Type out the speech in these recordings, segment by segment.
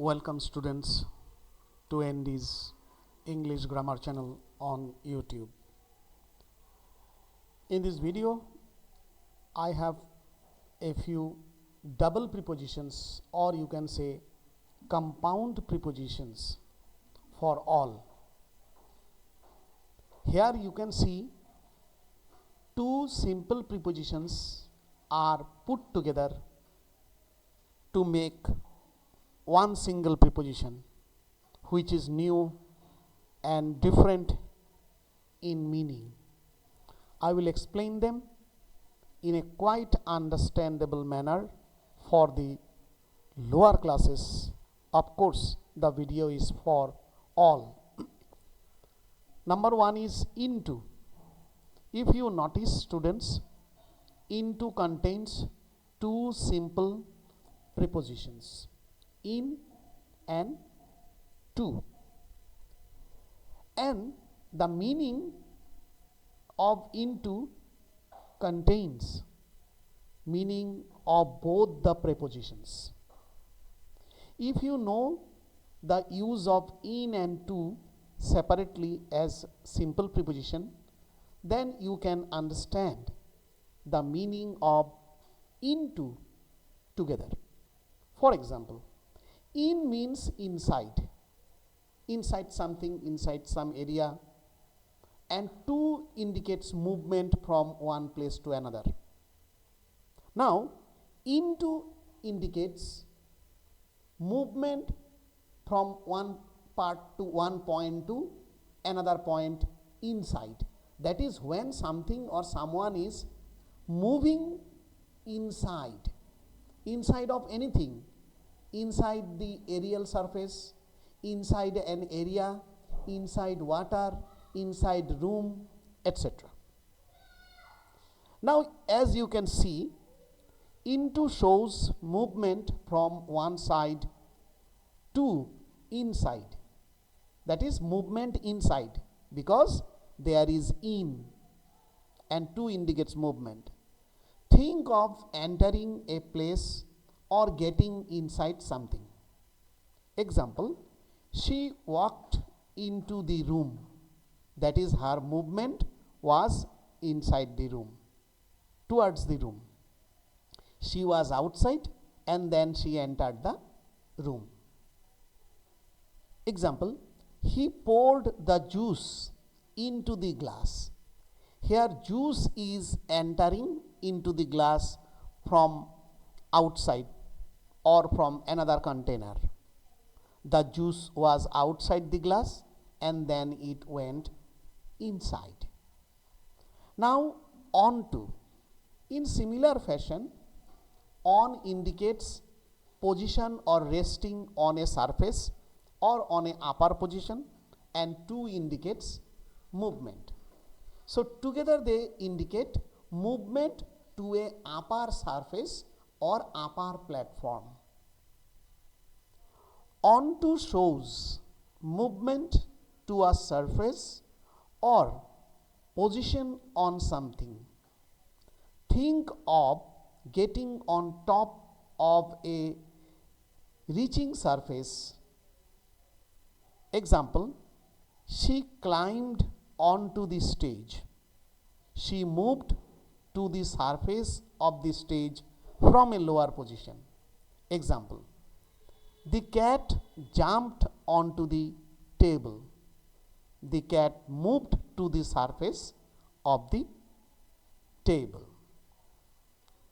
Welcome students to ND's English grammar channel on YouTube. In this video, I have a few double prepositions, or you can say compound prepositions for all. Here you can see two simple prepositions are put together to make one single preposition, which is new and different in meaning. I will explain them in a quite understandable manner for the lower classes. Of course, the video is for all. Number one is into. If you notice, students, into contains two simple prepositions, in and to, and the meaning of into contains meaning of both the prepositions. If you know the use of in and to separately as simple preposition, then you can understand the meaning of into together. For example, in means inside something, inside some area, and to indicates movement from one place to another. Now, into indicates movement from one part to one point to another point inside. That is when something or someone is moving inside of anything, inside the aerial surface, inside an area, inside water, inside room, etc. Now, as you can see, into shows movement from one side to inside. That is movement inside, because there is in, and to indicates movement. Think of entering a place or getting inside something. Example, she walked into the room. That is, her movement was inside the room, towards the room. She was outside and then she entered the room. Example, he poured the juice into the glass. Here juice is entering into the glass from outside or from another container. The juice was outside the glass and then it went inside. Now, on to. In similar fashion, on indicates position or resting on a surface or on a upper position, and to indicates movement. So together they indicate movement to a upper surface or upper platform. On to shows movement to a surface or position on something. Think of getting on top of a reaching surface. Example, she climbed onto the stage. She moved to the surface of the stage from a lower position. Example, the cat jumped onto the table. The cat moved to the surface of the table.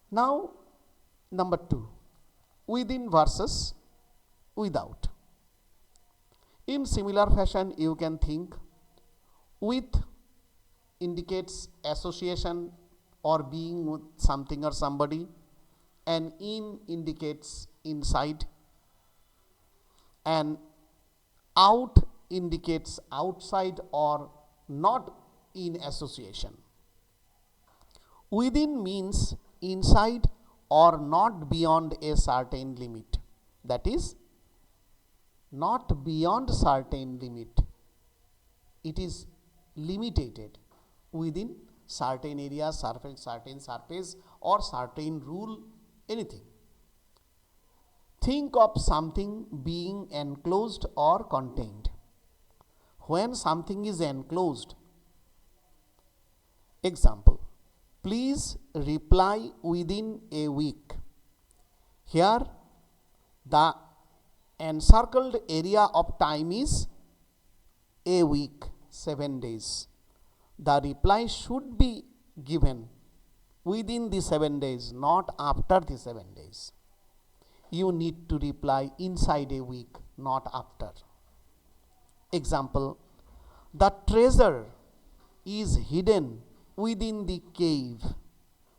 Now, number two, within versus without. In similar fashion, you can think with indicates association or being with something or somebody, and in indicates inside, and out indicates outside or not in association. Within means inside or not beyond a certain limit. That is, not beyond certain limit. It is limited within certain area, certain surface or certain rule, anything. Think of something being enclosed or contained. When something is enclosed, example, please reply within a week. Here, the encircled area of time is a week, 7 days. The reply should be given within the 7 days, not after the 7 days. You need to reply inside a week, not after. Example, the treasure is hidden within the cave.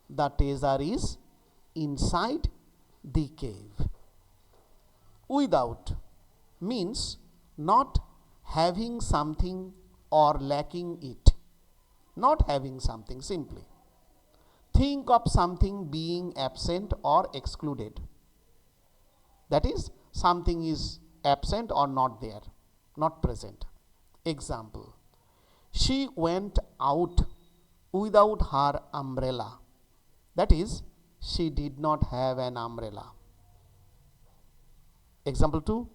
The treasure is inside the cave. Without means not having something or lacking it. Not having something simply. Think of something being absent or excluded. That is, something is absent or not there, not present. Example, she went out without her umbrella. That is, she did not have an umbrella. Example 2,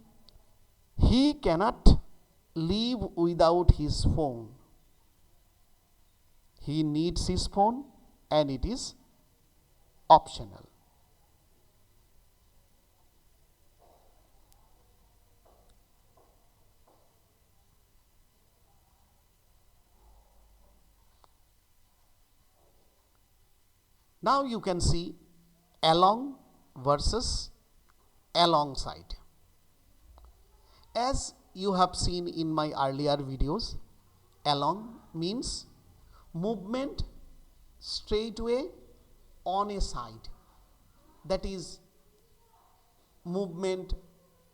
he cannot live without his phone. He needs his phone and it is optional. Now you can see along versus alongside. As you have seen in my earlier videos, along means movement straightway on a side. That is movement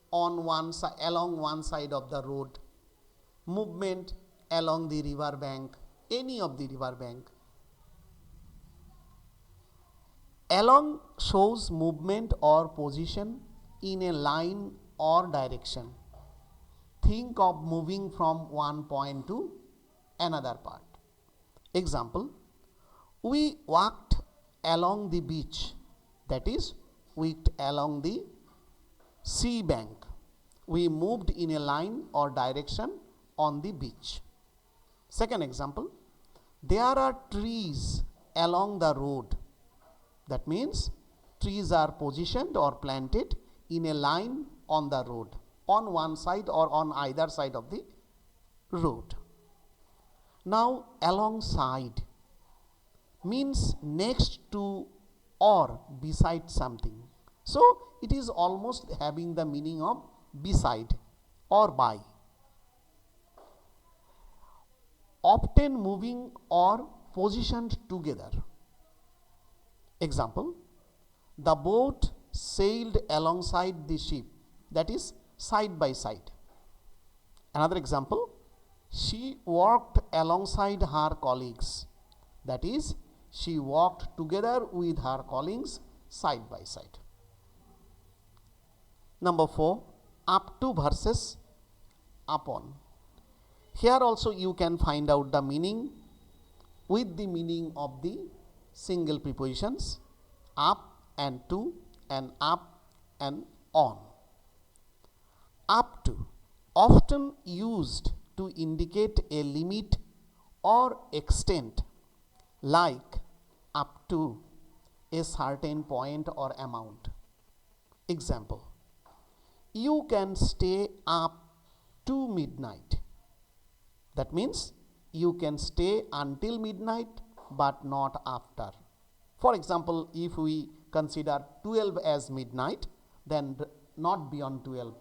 on one side, along one side of the road, movement along the river bank, any of the river bank. Along shows movement or position in a line or direction. Think of moving from one point to another part. Example, we walked along the beach. That is, we walked along the sea bank. We moved in a line or direction on the beach. Second example, there are trees along the road. That means trees are positioned or planted in a line on the road, on one side or on either side of the road. Now, alongside means next to or beside something. So, it is almost having the meaning of beside or by. Often moving or positioned together. Example, the boat sailed alongside the ship. That is side by side. Another example, she walked alongside her colleagues. That is, she walked together with her colleagues side by side. Number 4, up to versus upon. Here also you can find out the meaning with the meaning of the single prepositions up and to and up and on. Up to, often used to indicate a limit or extent, like up to a certain point or amount. Example, you can stay up to midnight. That means you can stay until midnight but not after. For example, if we consider 12 as midnight, then not beyond 12.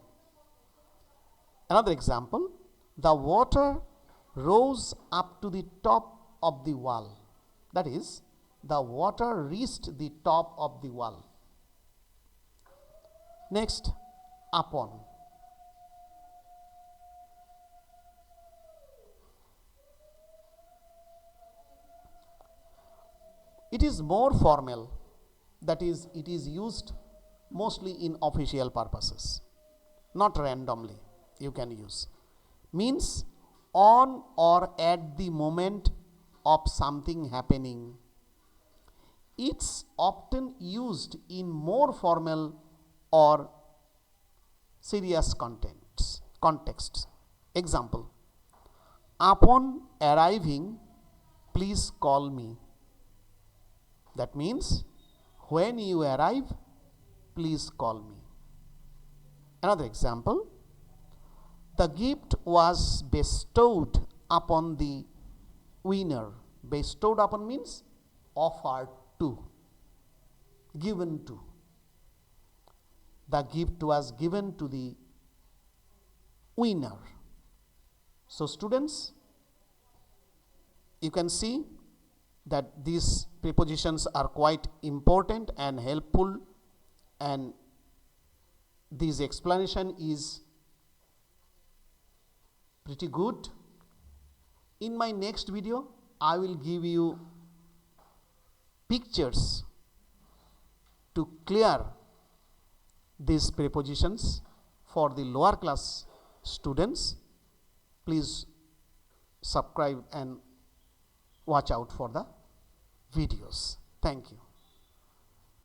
Another example, the water rose up to the top of the wall. That is, the water reached the top of the wall. Next, upon. It is more formal, that is, it is used mostly in official purposes, not randomly you can use. Means on or at the moment of something happening. It's often used in more formal or serious contexts. Example, upon arriving, please call me. That means when you arrive, please call me. Another example, the gift was bestowed upon the winner. Bestowed upon means offered to, given to. The gift was given to the winner. So students, you can see that these prepositions are quite important and helpful, and this explanation is pretty good. In my next video, I will give you pictures to clear these prepositions for the lower class students. Please subscribe and watch out for the videos. Thank you.